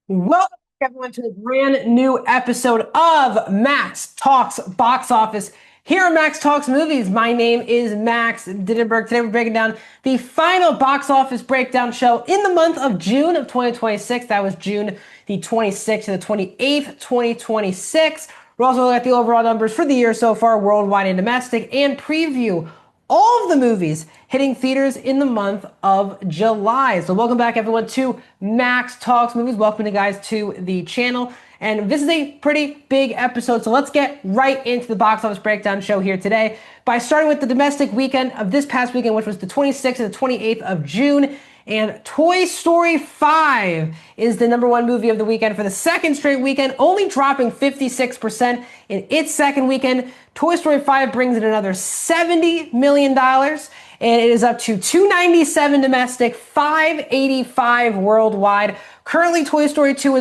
Welcome everyone to a brand new episode of Max Talks Box Office. Here on Max Talks Movies, my name is Max Diddenberg. Today we're breaking down the final box office breakdown show in the month of June of 2026. That was June the 26th to the 28th, 2026. We're also looking at the overall numbers for the year so far, worldwide and domestic, and preview all of the movies hitting theaters in the month of July. So welcome back everyone to Max Talks Movies. Welcome you guys to the channel. And this is a pretty big episode, so let's get right into the box office breakdown show here today by starting with the domestic weekend of this past weekend, which was the 26th and the 28th of June. And Toy Story 5 is the number one movie of the weekend for the second straight weekend, only dropping 56% in its second weekend. Toy Story 5 brings in another $70 million, and it is up to $297 domestic, $585 worldwide. Currently, Toy Story 5,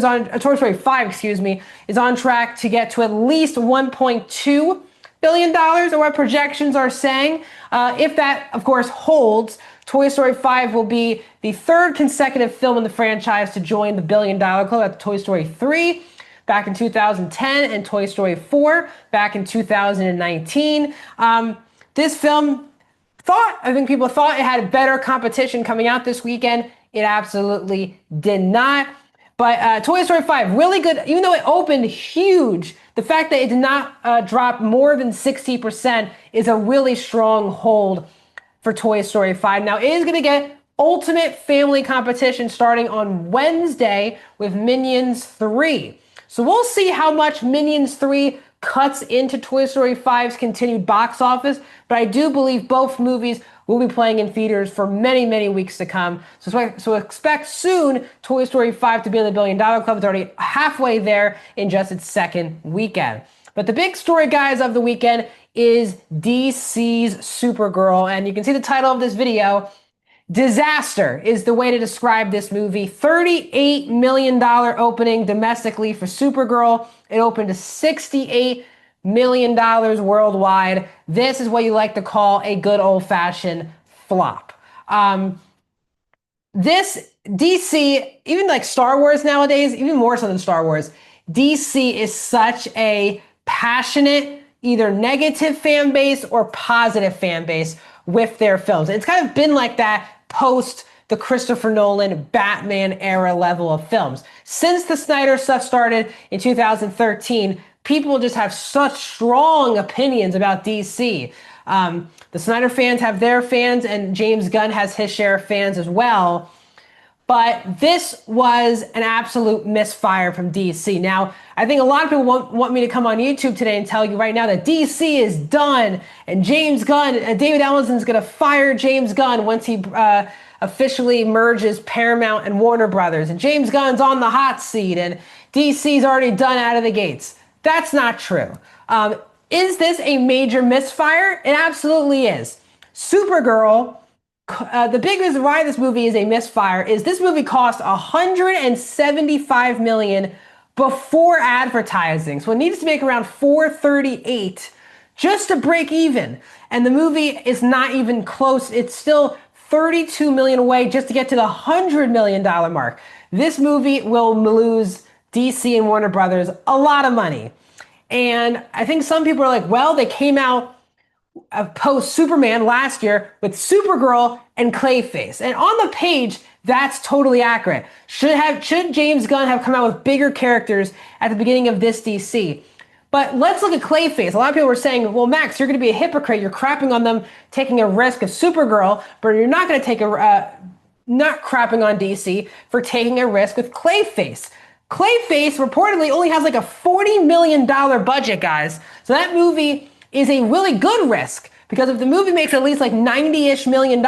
is on track to get to at least $1.2 billion, or what projections are saying. If that, of course, holds, Toy Story 5 will be the third consecutive film in the franchise to join the billion-dollar club after Toy Story 3 back in 2010 and Toy Story 4 back in 2019. This film I think people thought it had better competition coming out this weekend. It absolutely did not. But Toy Story 5, really good, even though it opened huge. The fact that it did not drop more than 60% is a really strong hold for Toy Story 5. Now, it is going to get ultimate family competition starting on Wednesday with Minions 3. So we'll see how much Minions 3 cuts into Toy Story 5's continued box office, but I do believe both movies will be playing in theaters for many, many weeks to come. So expect soon Toy Story 5 to be in the billion-dollar club. It's already halfway there in just its second weekend. But the big story, guys, of the weekend is DC's Supergirl, and you can see the title of this video. Disaster is the way to describe this movie. $38 million opening domestically for Supergirl. It opened to $68 million worldwide. This is what you like to call a good old-fashioned flop. This DC, even like Star Wars nowadays, even more so than Star Wars, DC is such a passionate, either negative fan base or positive fan base with their films. It's kind of been like that post the Christopher Nolan Batman era level of films. Since the Snyder stuff started in 2013, people just have such strong opinions about DC. The Snyder fans have their fans, and James Gunn has his share of fans as well. But this was an absolute misfire from DC. Now, I think a lot of people want me to come on YouTube today and tell you right now that DC is done, and David Ellison's going to fire James Gunn once he officially merges Paramount and Warner Brothers, and James Gunn's on the hot seat, and DC's already done out of the gates. That's not true. Is this a major misfire? It absolutely is. Supergirl. The big reason why this movie is a misfire is this movie cost $175 million before advertising. So it needs to make around $438 just to break even. And the movie is not even close. It's still $32 million away just to get to the $100 million mark. This movie will lose DC and Warner Brothers a lot of money. And I think some people are like, well, they came out post Superman last year with Supergirl and Clayface, and on the page that's totally accurate. Should James Gunn have come out with bigger characters at the beginning of this DC? But let's look at Clayface. A lot of people were saying, well, Max, you're going to be a hypocrite. You're crapping on them taking a risk of Supergirl, but you're not going to take not crapping on DC for taking a risk with Clayface. Clayface reportedly only has like a $40 million budget, guys. So that movie is a really good risk, because if the movie makes at least like $90-ish million,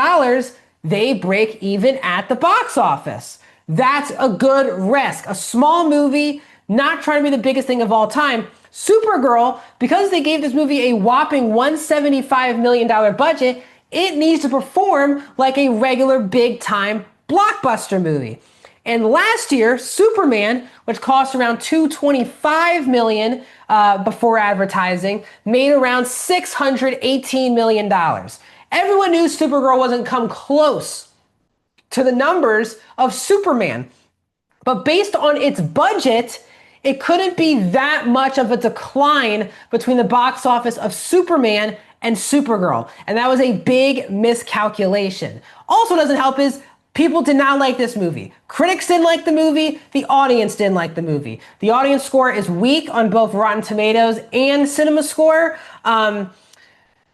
they break even at the box office. That's a good risk. A small movie, not trying to be the biggest thing of all time. Supergirl, because they gave this movie a whopping $175 million budget, it needs to perform like a regular big-time blockbuster movie. And last year, Superman, which cost around $225 million before advertising, made around $618 million. Everyone knew Supergirl wasn't come close to the numbers of Superman. But based on its budget, it couldn't be that much of a decline between the box office of Superman and Supergirl. And that was a big miscalculation. Also doesn't help is people did not like this movie. Critics didn't like the movie. The audience didn't like the movie. The audience score is weak on both Rotten Tomatoes and Cinema Score.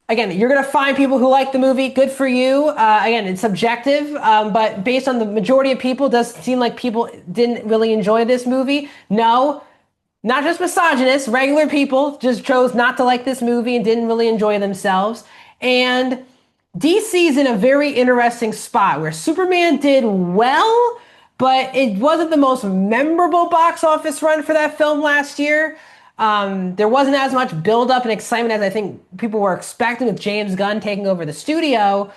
Again, you're going to find people who like the movie. Good for you. Again, it's subjective, but based on the majority of people, it does seem like people didn't really enjoy this movie. No, not just misogynists. Regular people just chose not to like this movie and didn't really enjoy themselves. And DC's in a very interesting spot where Superman did well, but it wasn't the most memorable box office run for that film last year. There wasn't as much buildup and excitement as I think people were expecting with James Gunn taking over the studio.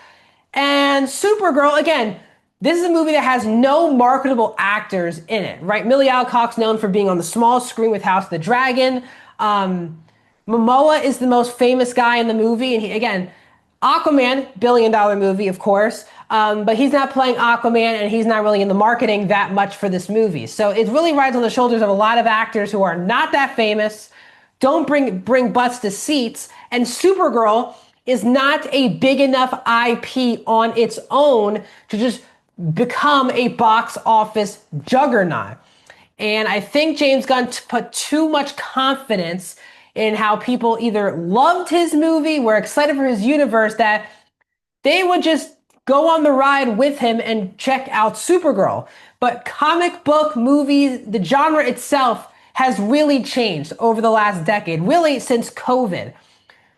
And Supergirl, again, this is a movie that has no marketable actors in it, right? Millie Alcock's known for being on the small screen with House of the Dragon. Momoa is the most famous guy in the movie. And again, Aquaman, billion-dollar movie, of course. But he's not playing Aquaman and he's not really in the marketing that much for this movie. So it really rides on the shoulders of a lot of actors who are not that famous, don't bring butts to seats, and Supergirl is not a big enough IP on its own to just become a box office juggernaut. And I think James Gunn put too much confidence in how people either loved his movie, were excited for his universe, that they would just go on the ride with him and check out Supergirl. But comic book movies, the genre itself has really changed over the last decade, really since COVID.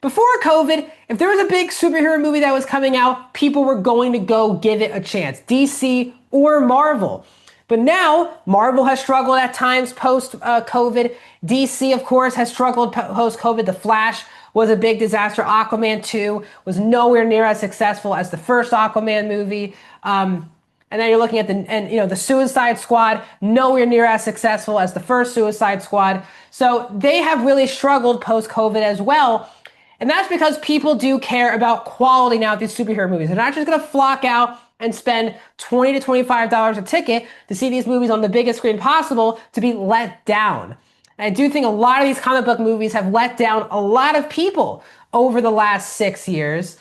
Before COVID, if there was a big superhero movie that was coming out, people were going to go give it a chance, DC or Marvel. But now, Marvel has struggled at times post-COVID. DC, of course, has struggled post-COVID. The Flash was a big disaster. Aquaman 2 was nowhere near as successful as the first Aquaman movie. And then you're looking at the Suicide Squad, nowhere near as successful as the first Suicide Squad. So they have really struggled post-COVID as well. And that's because people do care about quality now with these superhero movies. They're not just going to flock out and spend $20 to $25 a ticket to see these movies on the biggest screen possible to be let down. And I do think a lot of these comic book movies have let down a lot of people over the last 6 years.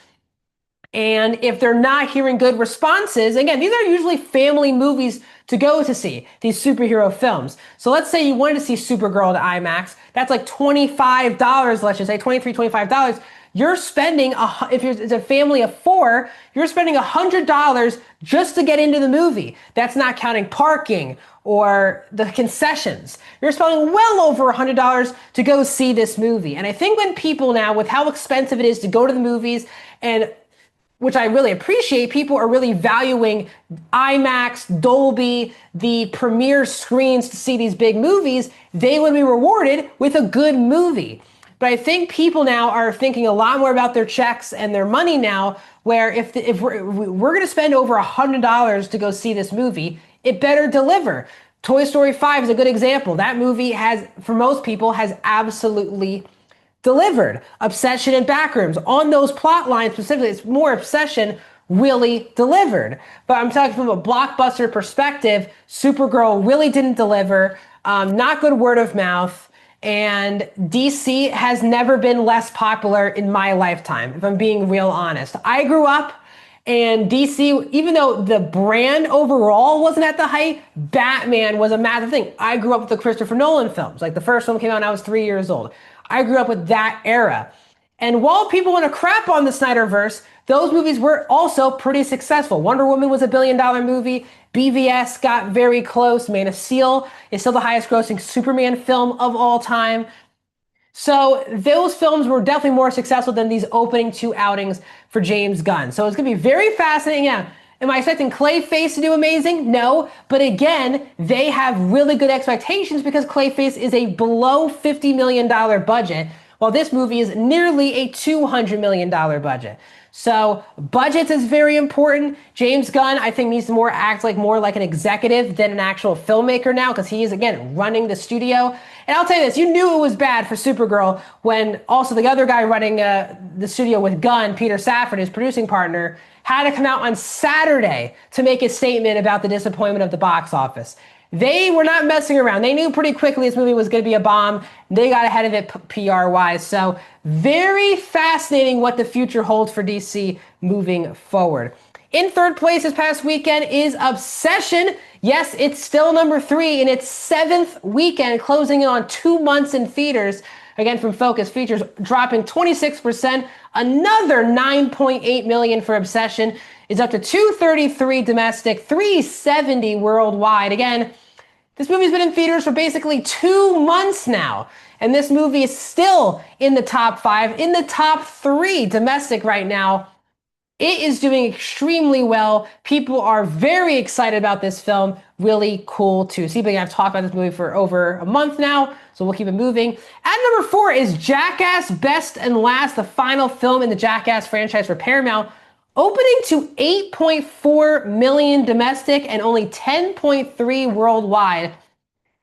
And if they're not hearing good responses, again, these are usually family movies to go to see, these superhero films. So let's say you wanted to see Supergirl to IMAX. That's like $25, let's just say $23, $25. You're spending, if it's a family of 4, you're spending $100 just to get into the movie. That's not counting parking or the concessions. You're spending well over $100 to go see this movie. And I think when people now, with how expensive it is to go to the movies, and which I really appreciate, people are really valuing IMAX, Dolby, the premiere screens to see these big movies, they would be rewarded with a good movie. But I think people now are thinking a lot more about their checks and their money now, where if we're going to spend over $100 to go see this movie, it better deliver. Toy Story 5 is a good example. That movie has, for most people, has absolutely delivered. Obsession and Backrooms, on those plot lines specifically, it's more Obsession, really delivered. But I'm talking from a blockbuster perspective, Supergirl really didn't deliver, not good word of mouth. And DC has never been less popular in my lifetime, if I'm being real honest. I grew up and DC, even though the brand overall wasn't at the height, Batman was a massive thing. I grew up with the Christopher Nolan films. Like the first one came out when I was 3 years old. I grew up with that era. And while people want to crap on the Snyderverse, those movies were also pretty successful. Wonder Woman was a billion-dollar movie. BVS got very close. Man of Steel is still the highest grossing Superman film of all time. So those films were definitely more successful than these opening 2 outings for James Gunn. So it's going to be very fascinating. Yeah. Am I expecting Clayface to do amazing? No. But again, they have really good expectations because Clayface is a below $50 million budget, while this movie is nearly a $200 million budget. So budgets is very important. James Gunn, I think, needs to act more like an executive than an actual filmmaker now, because he is, again, running the studio. And I'll tell you this, you knew it was bad for Supergirl when also the other guy running the studio with Gunn, Peter Safran, his producing partner, had to come out on Saturday to make a statement about the disappointment of the box office. They were not messing around. They knew pretty quickly this movie was going to be a bomb. They got ahead of it PR-wise. So very fascinating what the future holds for DC moving forward. In third place this past weekend is Obsession. Yes, it's still number 3 in its 7th weekend, closing in on 2 months in theaters. Again, from Focus Features, dropping 26%. Another 9.8 million for Obsession is up to 233 domestic, 370 worldwide. Again, this movie's been in theaters for basically 2 months now. And this movie is still in the top 5, in the top 3 domestic right now. It is doing extremely well. People are very excited about this film. Really cool to see. But I've talked about this movie for over a month now, so we'll keep it moving. At number 4 is Jackass Best and Last, the final film in the Jackass franchise for Paramount, opening to 8.4 million domestic and only 10.3 worldwide.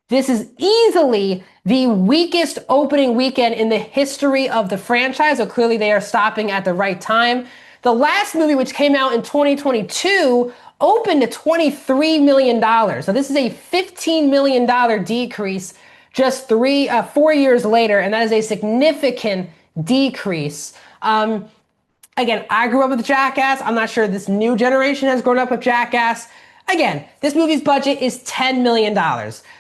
This is easily the weakest opening weekend in the history of the franchise, so clearly they are stopping at the right time. The last movie, which came out in 2022, opened to $23 million. So this is a $15 million decrease just 4 years later, and that is a significant decrease. Again, I grew up with Jackass. I'm not sure this new generation has grown up with Jackass. Again, this movie's budget is $10 million.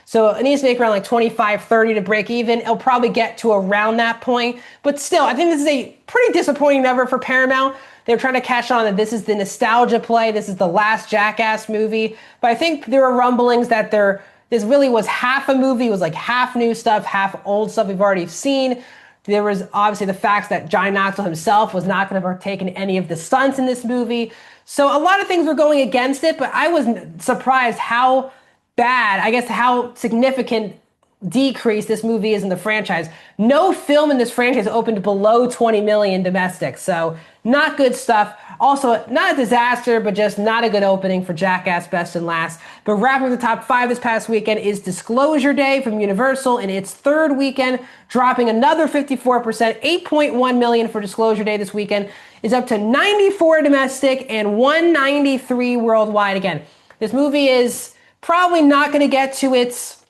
So it needs to make around like 25, 30 to break even. It'll probably get to around that point. But still, I think this is a pretty disappointing number for Paramount. They're trying to cash on that this is the nostalgia play. This is the last Jackass movie. But I think there were rumblings that this really was half a movie. It was like half new stuff, half old stuff we've already seen. There was obviously the facts that Johnny Knoxville himself was not going to partake in any of the stunts in this movie. So a lot of things were going against it, but I was surprised how bad, I guess how significant decrease this movie is in the franchise. No film in this franchise opened below 20 million domestic, so not good stuff. Also, not a disaster, but just not a good opening for Jackass Best and Last. But wrapping up the top 5 this past weekend is Disclosure Day from Universal in its 3rd weekend, dropping another 54%, 8.1 million for Disclosure Day this weekend, is up to 94 domestic and 193 worldwide. Again, this movie is probably not going to get to its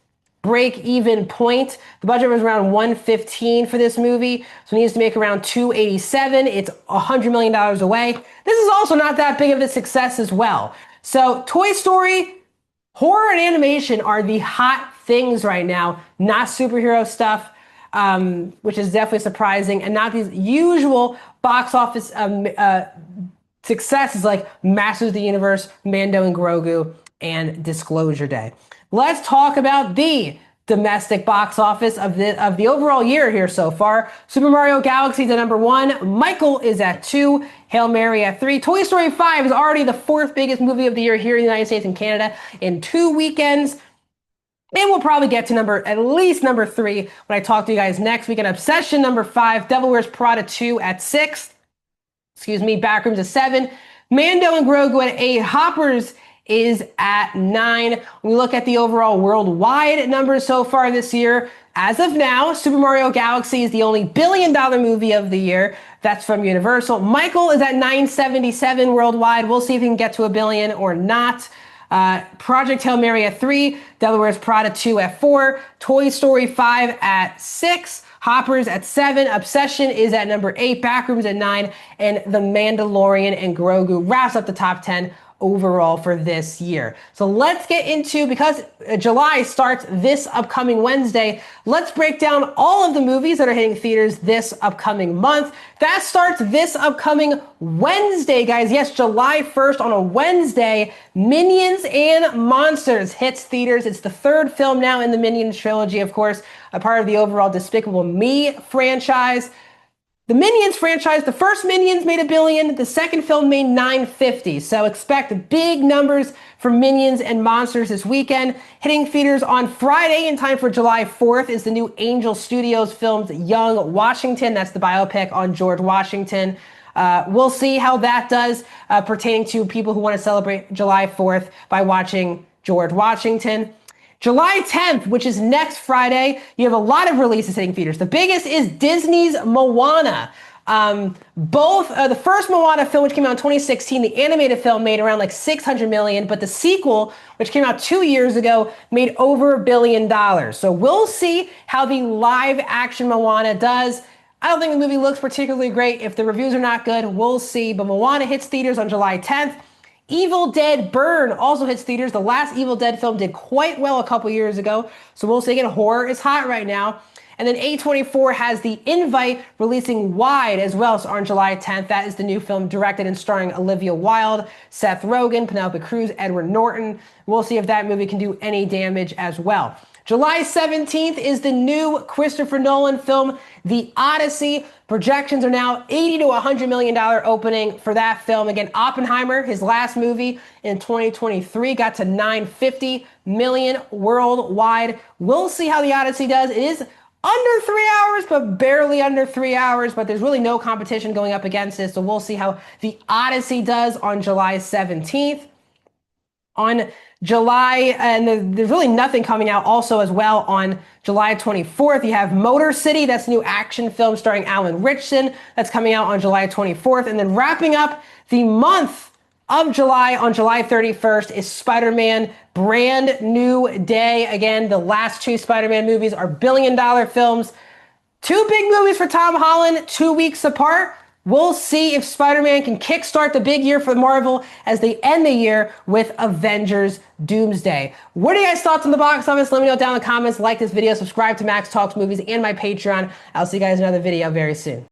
break-even point. The budget was around $115 for this movie, so it needs to make around $287. It's $100 million away. This is also not that big of a success as well. So Toy Story, horror and animation are the hot things right now, not superhero stuff, which is definitely surprising, and not these usual box office successes like Masters of the Universe, Mando and Grogu, and Disclosure Day. Let's talk about the domestic box office of the overall year here so far. Super Mario Galaxy is at number 1. Michael is at 2. Hail Mary at 3. Toy Story 5 is already the 4th biggest movie of the year here in the United States and Canada in 2 weekends. And we'll probably get to at least number 3 when I talk to you guys next week. Obsession, number 5. Devil Wears Prada 2 at 6. Backrooms at 7. Mando and Grogu at 8. Hoppers is at 9. When we look at the overall worldwide numbers so far this year, as of now, Super Mario Galaxy is the only billion-dollar movie of the year. That's from Universal. Michael is at 977 worldwide. We'll see if he can get to $1 billion or not. Project Hail Mary at 3. Devil Wears Prada 2 at 4. Toy Story 5 at 6. Hoppers at 7. Obsession is at number 8. Backrooms at 9. And The Mandalorian and Grogu wraps up the top 10 overall for this year. So let's get into, because July starts this upcoming Wednesday, let's break down all of the movies that are hitting theaters this upcoming month. That starts this upcoming Wednesday, guys. Yes, July 1st on a Wednesday, Minions and Monsters hits theaters. It's the 3rd film now in the Minions trilogy, of course, a part of the overall Despicable Me franchise. The Minions franchise, the first Minions made $1 billion, the second film made $950. So expect big numbers for Minions and Monsters this weekend. Hitting theaters on Friday in time for July 4th is the new Angel Studios film's Young Washington. That's the biopic on George Washington. We'll see how that does pertaining to people who want to celebrate July 4th by watching George Washington. July 10th, which is next Friday, you have a lot of releases hitting theaters. The biggest is Disney's Moana. Both the first Moana film, which came out in 2016, the animated film made around like 600 million, but the sequel, which came out 2 years ago, made over $1 billion. So we'll see how the live action Moana does. I don't think the movie looks particularly great. If the reviews are not good, we'll see. But Moana hits theaters on July 10th. Evil Dead Burn also hits theaters. The last Evil Dead film did quite well a couple years ago. So we'll see. Again, horror is hot right now. And then A24 has The Invite releasing wide as well, so on July 10th. That is the new film directed and starring Olivia Wilde, Seth Rogen, Penelope Cruz, Edward Norton. We'll see if that movie can do any damage as well. July 17th is the new Christopher Nolan film, The Odyssey. Projections are now $80 to $100 million opening for that film. Again, Oppenheimer, his last movie in 2023, got to $950 million worldwide. We'll see how The Odyssey does. It is under 3 hours, but barely under 3 hours, but there's really no competition going up against it. So we'll see how The Odyssey does on July 17th. On July, and there's really nothing coming out also as well on July 24th. You have Motor City, that's a new action film starring Alan Ritchson. That's coming out on July 24th. And then wrapping up the month of July on July 31st is Spider-Man Brand New Day. Again, the last two Spider-Man movies are billion-dollar films. Two big movies for Tom Holland, 2 weeks apart. We'll see if Spider-Man can kickstart the big year for Marvel as they end the year with Avengers Doomsday. What are you guys' thoughts on the box office? Let me know down in the comments. Like this video, subscribe to Max Talks Movies and my Patreon. I'll see you guys in another video very soon.